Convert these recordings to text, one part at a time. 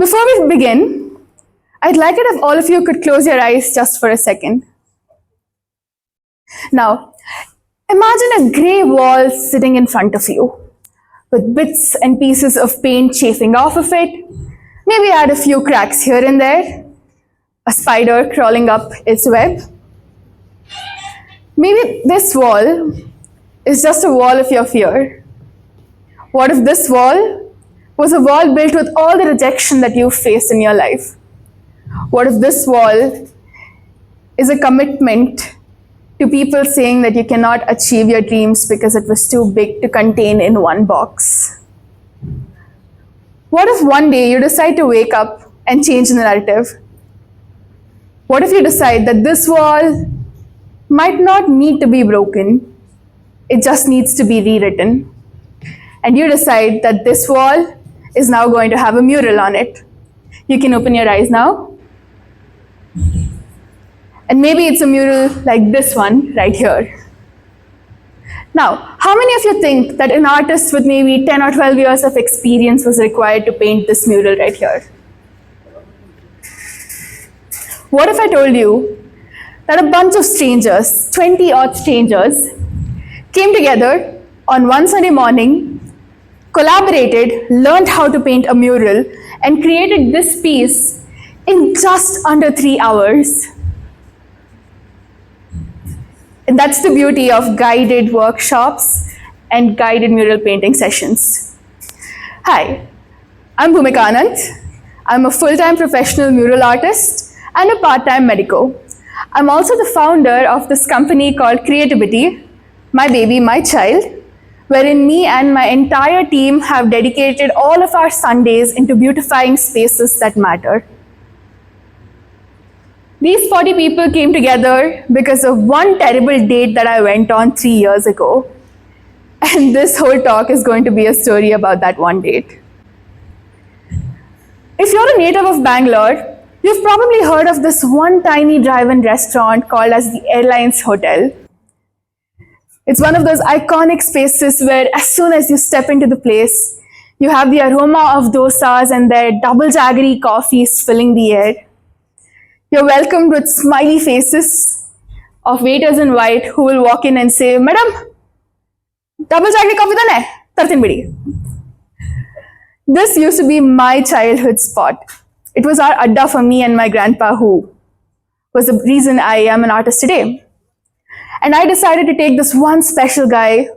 Before we begin, I'd like it if all of you could close your eyes just for a second. Now, imagine a grey wall sitting in front of you, with bits and pieces of paint chafing off of it. Maybe add a few cracks here and there, a spider crawling up its web. Maybe this wall is just a wall of your fear. What if this wall was a wall built with all the rejection that you've faced in your life? What if this wall is a commitment to people saying that you cannot achieve your dreams because it was too big to contain in one box? What if one day you decide to wake up and change the narrative? What if you decide that this wall might not need to be broken, it just needs to be rewritten? And you decide that this wall is now going to have a mural on it. You can open your eyes now. And maybe it's a mural like this one right here. Now, how many of you think that an artist with maybe 10 or 12 years of experience was required to paint this mural right here? What if I told you that a bunch of strangers, 20-odd strangers, came together on one Sunday morning, collaborated, learned how to paint a mural, and created this piece in just under 3 hours? And that's the beauty of guided workshops and guided mural painting sessions. Hi, I'm Bhumika Anand. I'm a full-time professional mural artist and a part-time medico. I'm also the founder of this company called Creativity, My Baby, My Child, wherein me and my entire team have dedicated all of our Sundays into beautifying spaces that matter. These 40 people came together because of one terrible date that I went on 3 years ago. And this whole talk is going to be a story about that one date. If you're a native of Bangalore, you've probably heard of this one tiny drive-in restaurant called as the Airlines Hotel. It's one of those iconic spaces where as soon as you step into the place, you have the aroma of dosas and their double jaggery coffees filling the air. You're welcomed with smiley faces of waiters in white who will walk in and say, "Madam, double jaggery coffee done hai? Tartin bidi." This used to be my childhood spot. It was our adda for me and my grandpa, who was the reason I am an artist today. And I decided to take this one special guy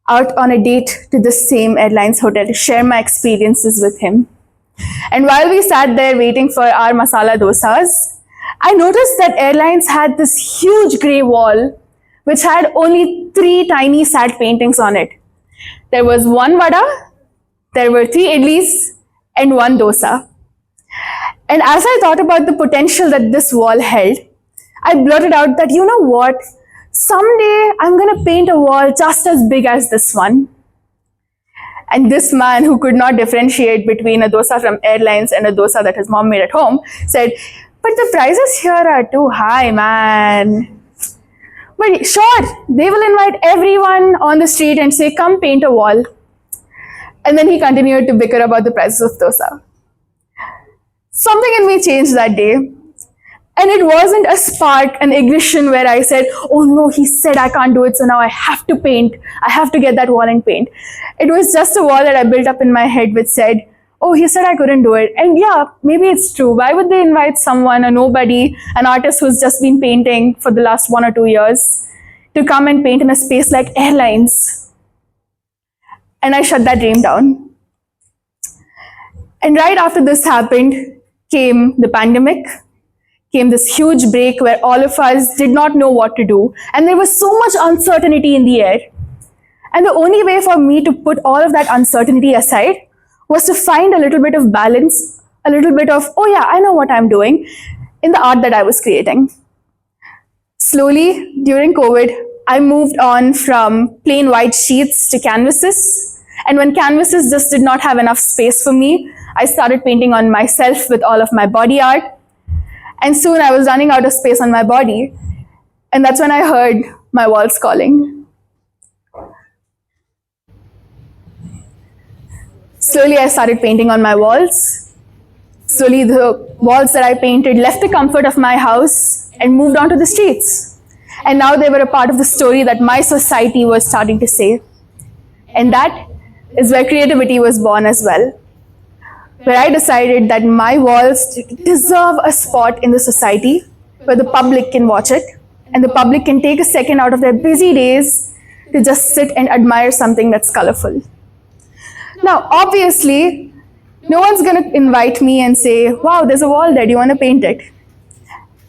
out on a date to the same Airlines Hotel to share my experiences with him. And while we sat there waiting for our masala dosas, I noticed that Airlines had this huge grey wall which had only 3 tiny sad paintings on it. There was one vada, there were 3 idlis, and 1 dosa. And as I thought about the potential that this wall held, I blurted out that, you know what? Someday I'm going to paint a wall just as big as this one. And this man, who could not differentiate between a dosa from Airlines and a dosa that his mom made at home, said, "But the prices here are too high, man." But sure, they will invite everyone on the street and say, "Come paint a wall." And then he continued to bicker about the prices of dosa. Something in me changed that day. And it wasn't a spark, an ignition where I said, "Oh no, he said I can't do it, so now I have to paint. I have to get that wall and paint." It was just a wall that I built up in my head which said, "Oh, he said I couldn't do it." And yeah, maybe it's true. Why would they invite someone, a nobody, an artist who's just been painting for the last 1 or 2 years, to come and paint in a space like Airlines? And I shut that dream down. And right after this happened came the pandemic, came this huge break where all of us did not know what to do. And there was so much uncertainty in the air. And the only way for me to put all of that uncertainty aside was to find a little bit of balance, a little bit of, "Oh yeah, I know what I'm doing," in the art that I was creating. Slowly, during COVID, I moved on from plain white sheets to canvases. And when canvases just did not have enough space for me, I started painting on myself with all of my body art. And soon I was running out of space on my body. And that's when I heard my walls calling. Slowly I started painting on my walls. Slowly, the walls that I painted left the comfort of my house and moved onto the streets. And now they were a part of the story that my society was starting to say. And that is where creativity was born as well, where I decided that my walls deserve a spot in the society where the public can watch it and the public can take a second out of their busy days to just sit and admire something that's colorful. Now, obviously, no one's going to invite me and say, wow, there's a wall there, do you want to paint it?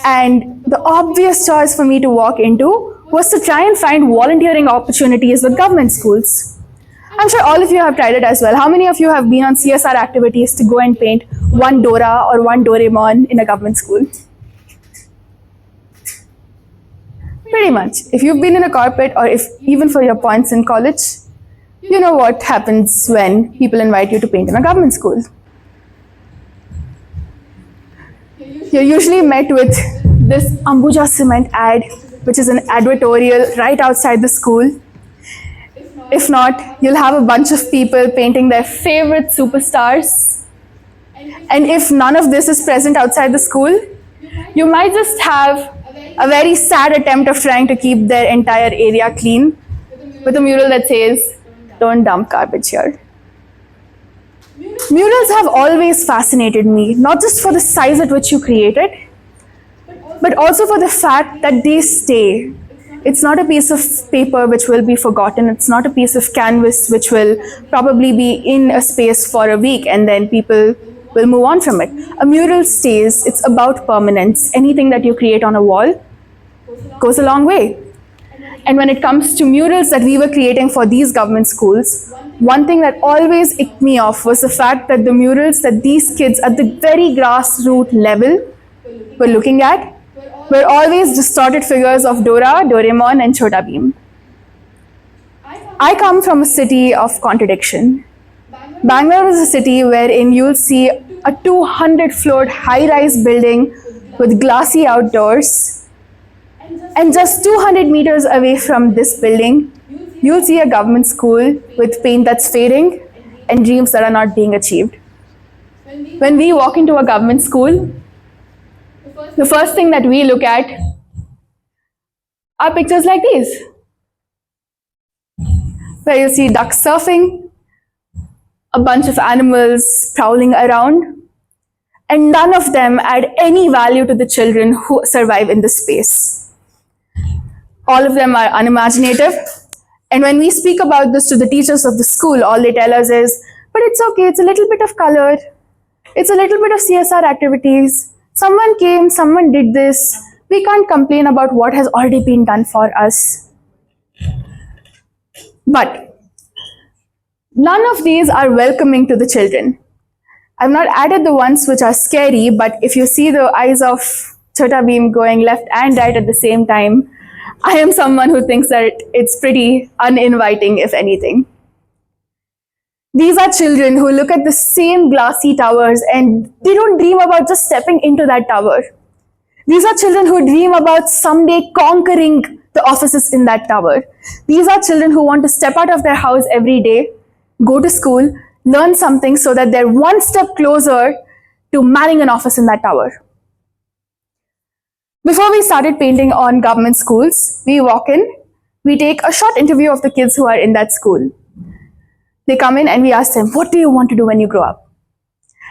And the obvious choice for me to walk into was to try and find volunteering opportunities with government schools. I'm sure all of you have tried it as well. How many of you have been on CSR activities to go and paint one Dora or one Doraemon in a government school? Pretty much. If you've been in a corporate or if even for your points in college, you know what happens when people invite you to paint in a government school. You're usually met with this Ambuja Cement ad, which is an advertorial right outside the school. If not, you'll have a bunch of people painting their favorite superstars. And if none of this is present outside the school, you might just have a very sad attempt of trying to keep their entire area clean with a mural that says, "Don't dump garbage here." Murals have always fascinated me, not just for the size at which you create it, but also for the fact that they stay. It's not a piece of paper which will be forgotten. It's not a piece of canvas which will probably be in a space for a week and then people will move on from it. A mural stays. It's about permanence. Anything that you create on a wall goes a long way. And when it comes to murals that we were creating for these government schools, one thing that always icked me off was the fact that the murals that these kids at the very grassroots level were looking at were always distorted figures of Dora, Doraemon, and Chhota Bheem. I come from a city of contradiction. Bangalore is a city wherein you'll see a 200-floored high-rise building with glassy outdoors. And just 200 meters away from this building, you'll see a government school with paint that's fading and dreams that are not being achieved. When we walk into a government school, the first thing that we look at are pictures like these, where you see ducks surfing, a bunch of animals prowling around, and none of them add any value to the children who survive in this space. All of them are unimaginative, and when we speak about this to the teachers of the school, all they tell us is, but it's okay, it's a little bit of color, it's a little bit of CSR activities, someone came, someone did this, we can't complain about what has already been done for us. But none of these are welcoming to the children. I've not added the ones which are scary, but if you see the eyes of Chhota Bheem going left and right at the same time, I am someone who thinks that it's pretty uninviting, if anything. These are children who look at the same glassy towers and they don't dream about just stepping into that tower. These are children who dream about someday conquering the offices in that tower. These are children who want to step out of their house every day, go to school, learn something so that they're one step closer to manning an office in that tower. Before we started painting on government schools, we walk in, we take a short interview of the kids who are in that school. They come in and we ask them, what do you want to do when you grow up?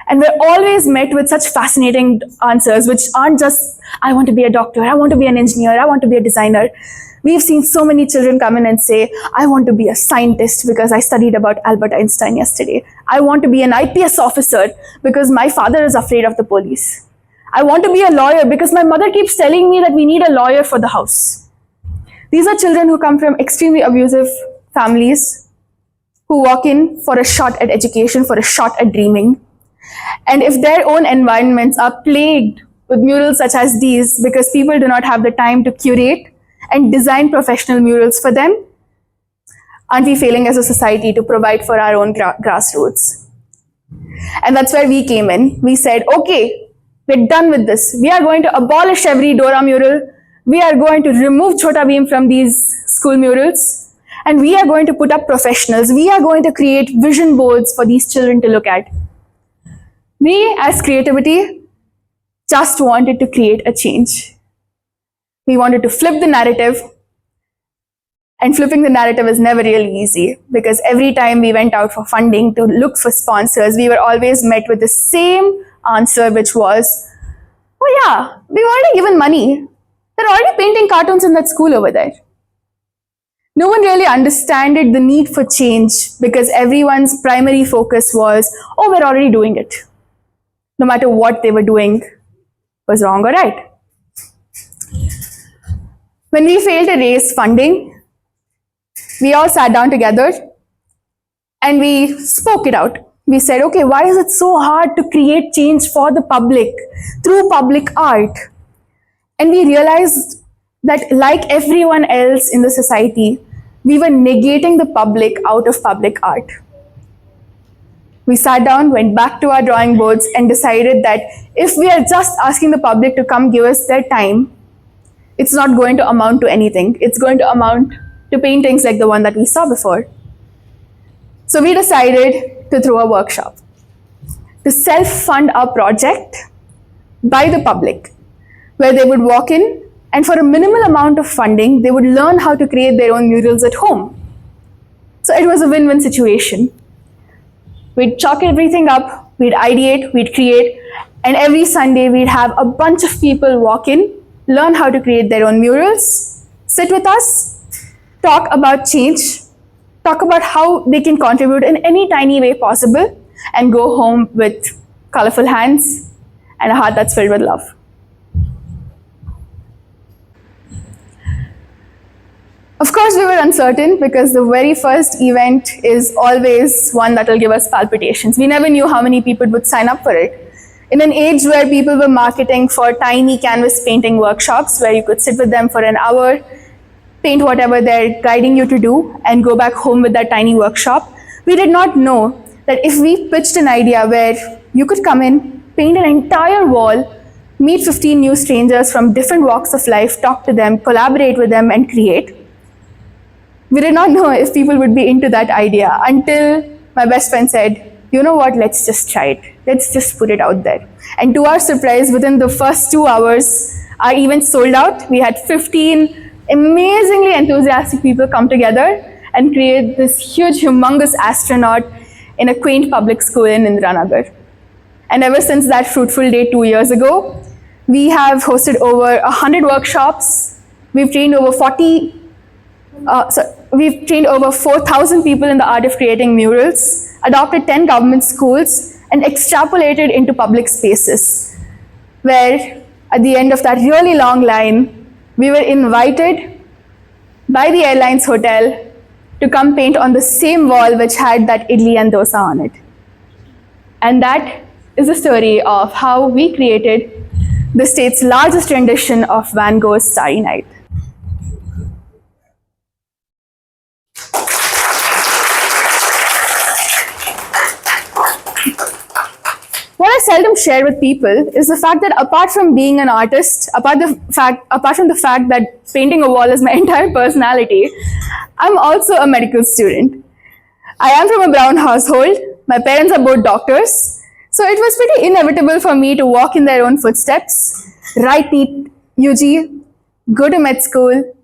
And we're always met with such fascinating answers, which aren't just, I want to be a doctor, I want to be an engineer, I want to be a designer. We've seen so many children come in and say, I want to be a scientist because I studied about Albert Einstein yesterday. I want to be an IPS officer because my father is afraid of the police. I want to be a lawyer because my mother keeps telling me that we need a lawyer for the house. These are children who come from extremely abusive families, who walk in for a shot at education, for a shot at dreaming. And if their own environments are plagued with murals such as these because people do not have the time to curate and design professional murals for them, aren't we failing as a society to provide for our own grassroots? And that's where we came in. We said, okay, we're done with this. We are going to abolish every Dora mural. We are going to remove Chhota Bheem from these school murals. And we are going to put up professionals. We are going to create vision boards for these children to look at. We, as creativity, just wanted to create a change. We wanted to flip the narrative, and flipping the narrative is never really easy because every time we went out for funding to look for sponsors, we were always met with the same answer, which was, oh yeah, we've already given money. They're already painting cartoons in that school over there. No one really understood the need for change because everyone's primary focus was, oh, we're already doing it. No matter what they were doing was wrong or right. When we failed to raise funding, we all sat down together and we spoke it out. We said, okay, why is it so hard to create change for the public through public art? And we realized that, like everyone else in the society, we were negating the public out of public art. We sat down, went back to our drawing boards, and decided that if we are just asking the public to come give us their time, it's not going to amount to anything. It's going to amount to paintings like the one that we saw before. So we decided to throw a workshop to self-fund our project by the public, where they would walk in and for a minimal amount of funding, they would learn how to create their own murals at home. So it was a win-win situation. We'd chalk everything up, we'd ideate, we'd create, and every Sunday we'd have a bunch of people walk in, learn how to create their own murals, sit with us, talk about change, talk about how they can contribute in any tiny way possible, and go home with colorful hands and a heart that's filled with love. Of course, we were uncertain because the very first event is always one that will give us palpitations. We never knew how many people would sign up for it. In an age where people were marketing for tiny canvas painting workshops where you could sit with them for an hour, paint whatever they're guiding you to do, and go back home with that tiny workshop, we did not know that if we pitched an idea where you could come in, paint an entire wall, meet 15 new strangers from different walks of life, talk to them, collaborate with them, and create, we did not know if people would be into that idea until my best friend said, you know what, let's just try it. Let's just put it out there. And to our surprise, within the first 2 hours, our event sold out. We had 15 amazingly enthusiastic people come together and create this huge, humongous astronaut in a quaint public school in Indiranagar. And ever since that fruitful day 2 years ago, we have hosted over 100 workshops. We've trained over 4,000 people in the art of creating murals, adopted 10 government schools, and extrapolated into public spaces, where at the end of that really long line, we were invited by the Airlines Hotel to come paint on the same wall which had that idli and dosa on it. And that is the story of how we created the state's largest rendition of Van Gogh's Starry Night. What I seldom share with people is the fact that apart from being an artist, apart from the fact that painting a wall is my entire personality, I'm also a medical student. I am from a brown household. My parents are both doctors. So it was pretty inevitable for me to walk in their own footsteps, write NEET UG, go to med school,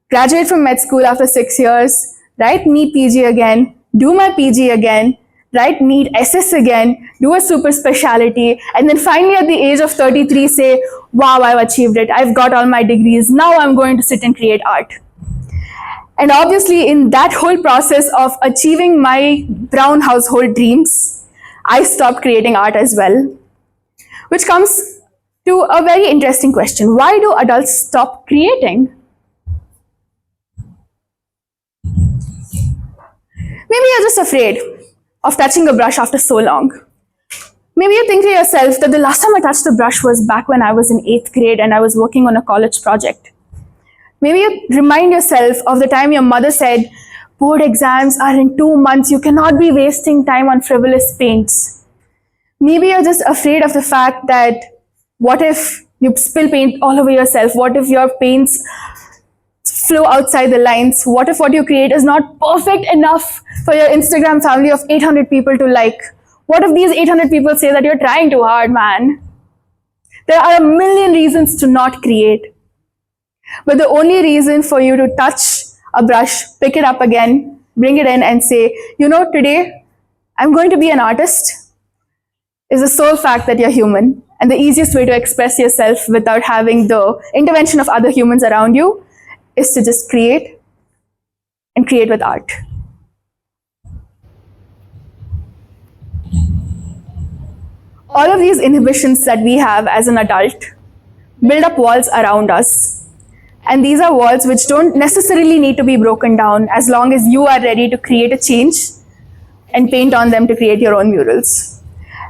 graduate from med school after 6 years, write NEET PG again, do my PG again, write NEET SS again, do a super specialty, and then finally at the age of 33 say, wow, I've achieved it. I've got all my degrees. Now I'm going to sit and create art. And obviously in that whole process of achieving my brown household dreams, I stopped creating art as well. Which comes to a very interesting question. Why do adults stop creating? Maybe you're just afraid of touching a brush after so long. Maybe you think to yourself that the last time I touched the brush was back when I was in 8th grade and I was working on a college project. Maybe you remind yourself of the time your mother said, board exams are in 2 months, you cannot be wasting time on frivolous paints. Maybe you're just afraid of the fact that what if you spill paint all over yourself? What if your paints flow outside the lines? What if what you create is not perfect enough for your Instagram family of 800 people to like? What if these 800 people say that you're trying too hard, man? There are a million reasons to not create. But the only reason for you to touch a brush, pick it up again, bring it in and say, today I'm going to be an artist, is the sole fact that you're human. And the easiest way to express yourself without having the intervention of other humans around you is to just create and create with art. All of these inhibitions that we have as an adult build up walls around us. And these are walls which don't necessarily need to be broken down as long as you are ready to create a change and paint on them to create your own murals.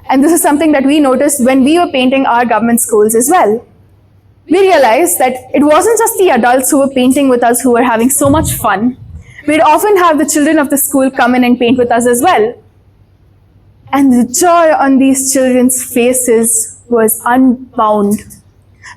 And this is something that we noticed when we were painting our government schools as well. We realized that it wasn't just the adults who were painting with us who were having so much fun. We'd often have the children of the school come in and paint with us as well. And the joy on these children's faces was unbound.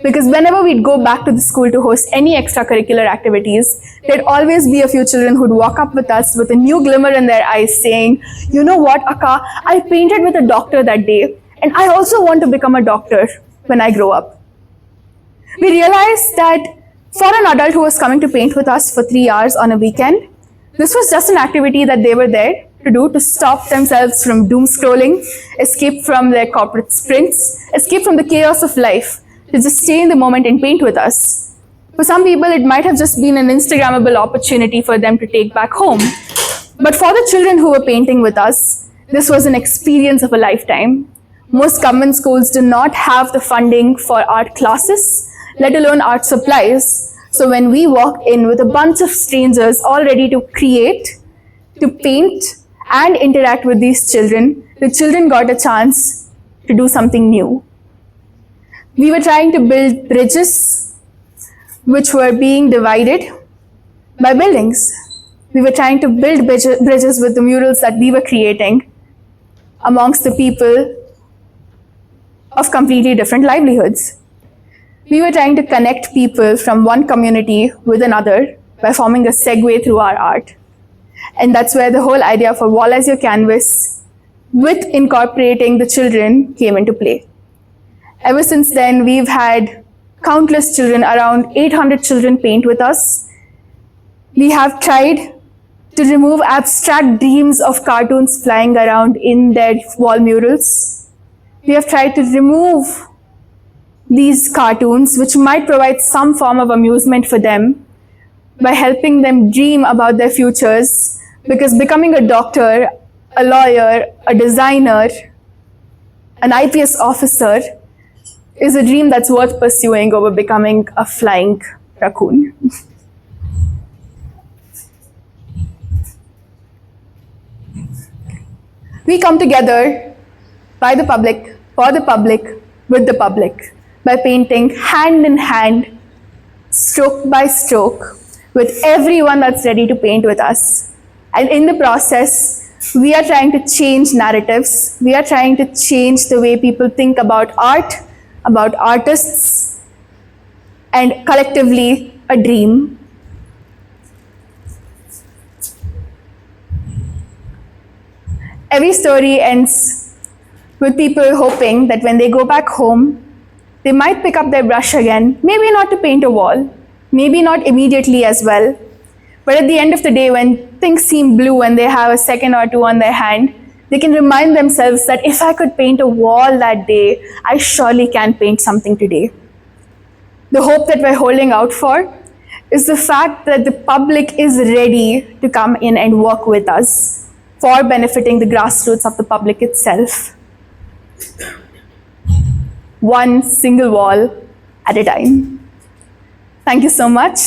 Because whenever we'd go back to the school to host any extracurricular activities, there'd always be a few children who'd walk up with us with a new glimmer in their eyes saying, "You know what, Akka, I painted with a doctor that day, and I also want to become a doctor when I grow up." We realized that for an adult who was coming to paint with us for 3 hours on a weekend, this was just an activity that they were there to do to stop themselves from doom scrolling, escape from their corporate sprints, escape from the chaos of life, to just stay in the moment and paint with us. For some people, it might have just been an Instagrammable opportunity for them to take back home. But for the children who were painting with us, this was an experience of a lifetime. Most government schools do not have the funding for art classes, let alone art supplies. So when we walked in with a bunch of strangers all ready to create, to paint, and interact with these children, the children got a chance to do something new. We were trying to build bridges which were being divided by buildings. We were trying to build bridges with the murals that we were creating amongst the people of completely different livelihoods. We were trying to connect people from one community with another by forming a segue through our art. And that's where the whole idea for Wall as Your Canvas with incorporating the children came into play. Ever since then, we've had countless children, around 800 children paint with us. We have tried to remove abstract dreams of cartoons flying around in their wall murals. We have tried to remove these cartoons, which might provide some form of amusement for them, by helping them dream about their futures, because becoming a doctor, a lawyer, a designer, an IPS officer is a dream that's worth pursuing over becoming a flying raccoon. We come together by the public, for the public, with the public, by painting hand in hand, stroke by stroke, with everyone that's ready to paint with us. And in the process, we are trying to change narratives. We are trying to change the way people think about art, about artists, and collectively a dream. Every story ends with people hoping that when they go back home, they might pick up their brush again, maybe not to paint a wall, maybe not immediately as well, but at the end of the day, when things seem blue and they have a second or two on their hand, they can remind themselves that if I could paint a wall that day, I surely can paint something today. The hope that we're holding out for is the fact that the public is ready to come in and work with us for benefiting the grassroots of the public itself. One single wall at a time. Thank you so much.